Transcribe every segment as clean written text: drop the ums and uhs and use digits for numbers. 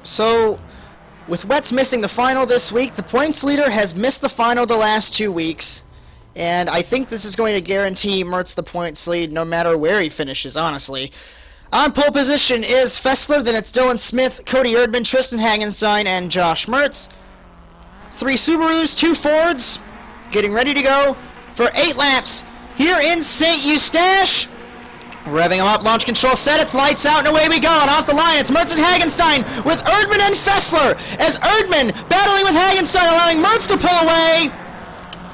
So, with Wets missing the final this week, the points leader has missed the final the last 2 weeks. And I think this is going to guarantee Mertz the points lead no matter where he finishes, honestly. On pole position is Fessler, then it's Dylan Smith, Cody Erdman, Tristan Hagenstein, and Josh Mertz. 3 Subarus, 2 Fords, getting ready to go for 8 laps here in St. Eustache. Revving them up, launch control set, it's lights out, and away we go. And off the line, it's Mertz and Hagenstein with Erdman and Fessler, as Erdman battling with Hagenstein, allowing Mertz to pull away.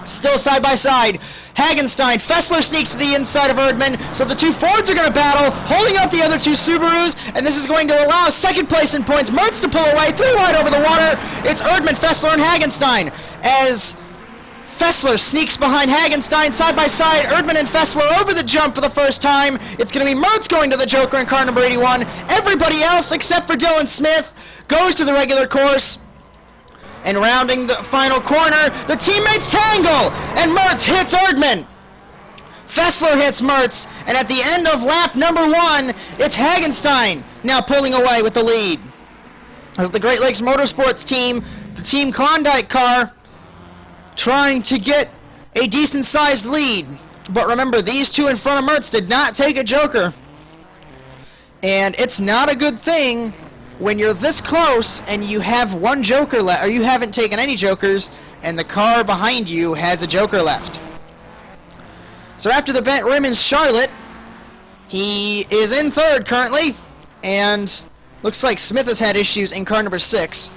Still side by side. Hagenstein, Fessler sneaks to the inside of Erdman, so the 2 Fords are going to battle, holding up the other 2 Subarus, and this is going to allow second place in points. Mertz to pull away, 3 wide over the water. It's Erdman, Fessler, and Hagenstein, as Fessler sneaks behind Hagenstein, side by side. Erdman and Fessler over the jump for the first time. It's going to be Mertz going to the Joker in car number 81. Everybody else, except for Dylan Smith, goes to the regular course. And rounding the final corner, the teammates tangle, and Mertz hits Erdman. Fessler hits Mertz, and at the end of lap number 1, it's Hagenstein now pulling away with the lead. As the Great Lakes Motorsports team, the Team Klondike car, trying to get a decent-sized lead. But remember, these 2 in front of Mertz did not take a joker. And it's not a good thing when you're this close and you have 1 joker left, or you haven't taken any jokers, and the car behind you has a joker left. So after the bent rim is Charlotte, he is in 3rd currently, and looks like Smith has had issues in car number 6.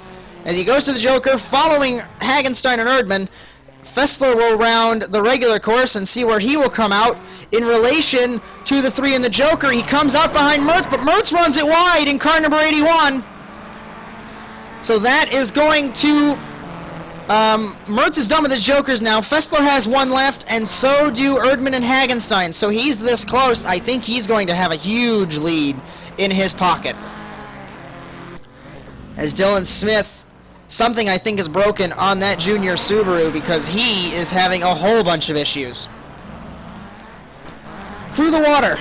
As he goes to the joker, following Hagenstein and Erdman, Fessler will round the regular course and see where he will come out in relation to the 3 in the joker. He comes out behind Mertz, but Mertz runs it wide in car number 81. So that is going to... Mertz is done with his jokers now. Fessler has 1 left, and so do Erdman and Hagenstein. So he's this close. I think he's going to have a huge lead in his pocket. As Dylan Smith... Something I think is broken on that junior Subaru because he is having a whole bunch of issues. Through the water,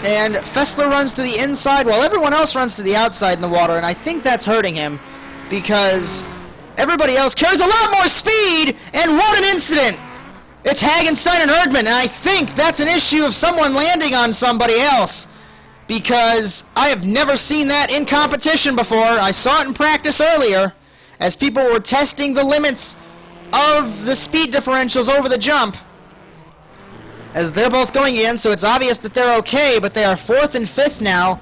and Fessler runs to the inside while everyone else runs to the outside in the water, and I think that's hurting him because everybody else carries a lot more speed, and what an incident! It's Hagenstein and Erdman, and I think that's an issue of someone landing on somebody else because I have never seen that in competition before. I saw it in practice earlier, as people were testing the limits of the speed differentials over the jump. As they're both going in, so it's obvious that they're okay, but they are 4th and 5th now,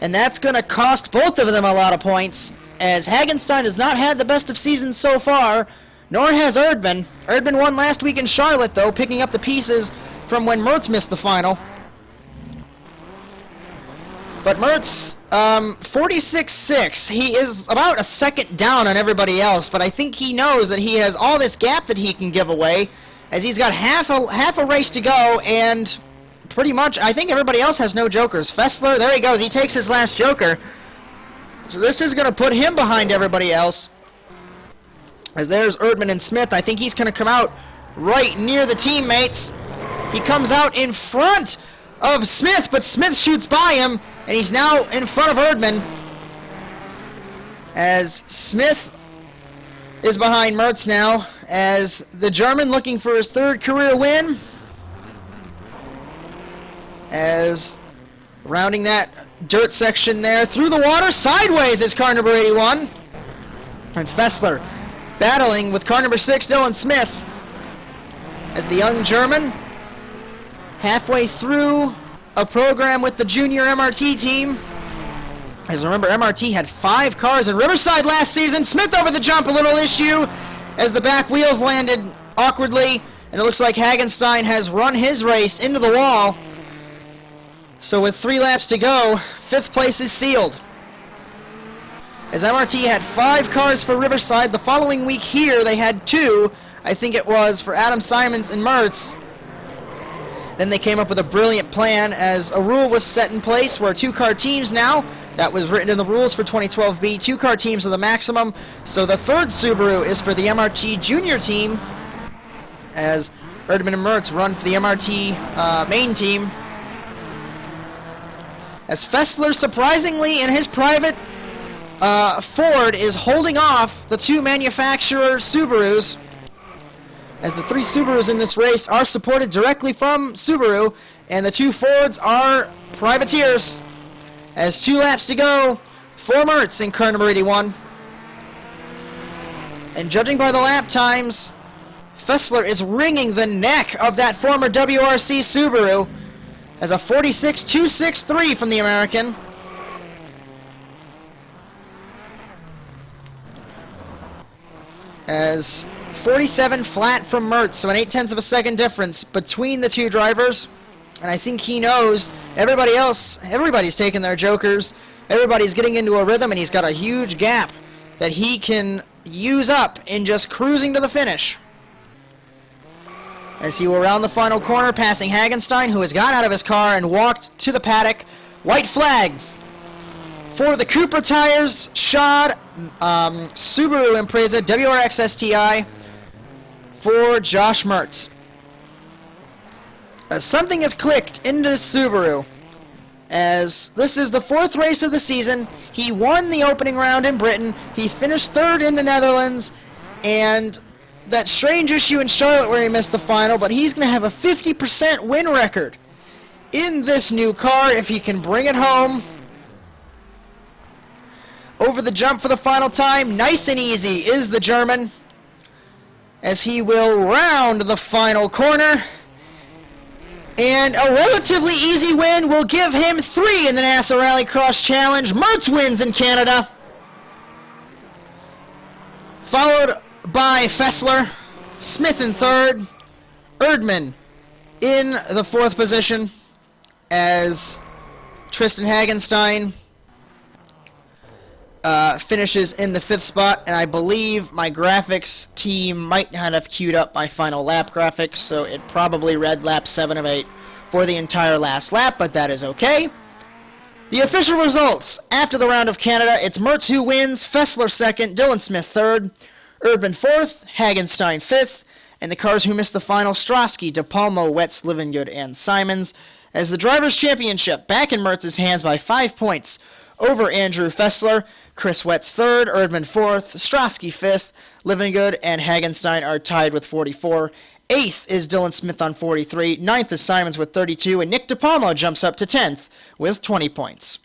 and that's going to cost both of them a lot of points, as Hagenstein has not had the best of seasons so far, nor has Erdman. Erdman won last week in Charlotte, though, picking up the pieces from when Mertz missed the final. But Mertz, 46.6, he is about a second down on everybody else, but I think he knows that he has all this gap that he can give away, as he's got half a race to go, and pretty much, I think everybody else has no jokers. Fessler, there he goes, he takes his last joker. So this is going to put him behind everybody else. As there's Erdman and Smith, I think he's going to come out right near the teammates. He comes out in front of Smith, but Smith shoots by him, and he's now in front of Erdman, as Smith is behind Mertz now, as the German looking for his 3rd career win, as rounding that dirt section there, through the water, sideways is car number 81, and Fessler battling with car number 6, Dylan Smith, as the young German halfway through a program with the junior MRT team. As remember, MRT had 5 cars in Riverside last season. Smith over the jump, a little issue as the back wheels landed awkwardly, and it looks like Hagenstein has run his race into the wall. So with 3 laps to go, 5th place is sealed. As MRT had 5 cars for Riverside, the following week here they had 2. I think it was for Adam Simons and Mertz. Then they came up with a brilliant plan as a rule was set in place where 2-car teams now, that was written in the rules for 2012B, 2-car teams are the maximum. So the 3rd Subaru is for the MRT junior team, as Erdman and Mertz run for the MRT main team. As Fessler, surprisingly, in his private Ford is holding off the two manufacturer Subarus, as the three Subarus in this race are supported directly from Subaru, and the two Fords are privateers. As 2 laps to go for Mertz in car number 81. And judging by the lap times, Fessler is wringing the neck of that former WRC Subaru as a 46.263 from the American. As 47 flat from Mertz, so an 0.8 of a second difference between the two drivers. And I think he knows everybody's taking their jokers. Everybody's getting into a rhythm, and he's got a huge gap that he can use up in just cruising to the finish. As he will round the final corner, passing Hagenstein, who has got out of his car and walked to the paddock. White flag for the Cooper Tires Shod Subaru Impreza WRX STI for Josh Mertz. Something has clicked into Subaru, as this is the 4th race of the season. He won the opening round in Britain, he finished 3rd in the Netherlands, and that strange issue in Charlotte where he missed the final, but he's going to have a 50% win record in this new car if he can bring it home. Over the jump for the final time, nice and easy is the German, as he will round the final corner. And a relatively easy win will give him 3 in the NASA RallyCross Challenge. Mertz wins in Canada. Followed by Fessler, Smith in 3rd, Erdman in the 4th position, as Tristan Hagenstein finishes in the 5th spot. And I believe my graphics team might not have queued up my final lap graphics, so it probably read lap 7 of 8 for the entire last lap, but that is okay. The official results after the round of Canada: it's Mertz who wins, Fessler 2nd, Dylan Smith 3rd, Erdman 4th, Hagenstein 5th, and the cars who missed the final: Strosky, De Palmo, Wetz, Livingood, and Simons. As the Drivers' Championship back in Mertz's hands by 5 points over Andrew Fessler. Chris Wetz 3rd, Erdman 4th, Strosky 5th, Livingood and Hagenstein are tied with 44. 8th is Dylan Smith on 43, 9th is Simons with 32, and Nick De Palmo jumps up to 10th with 20 points.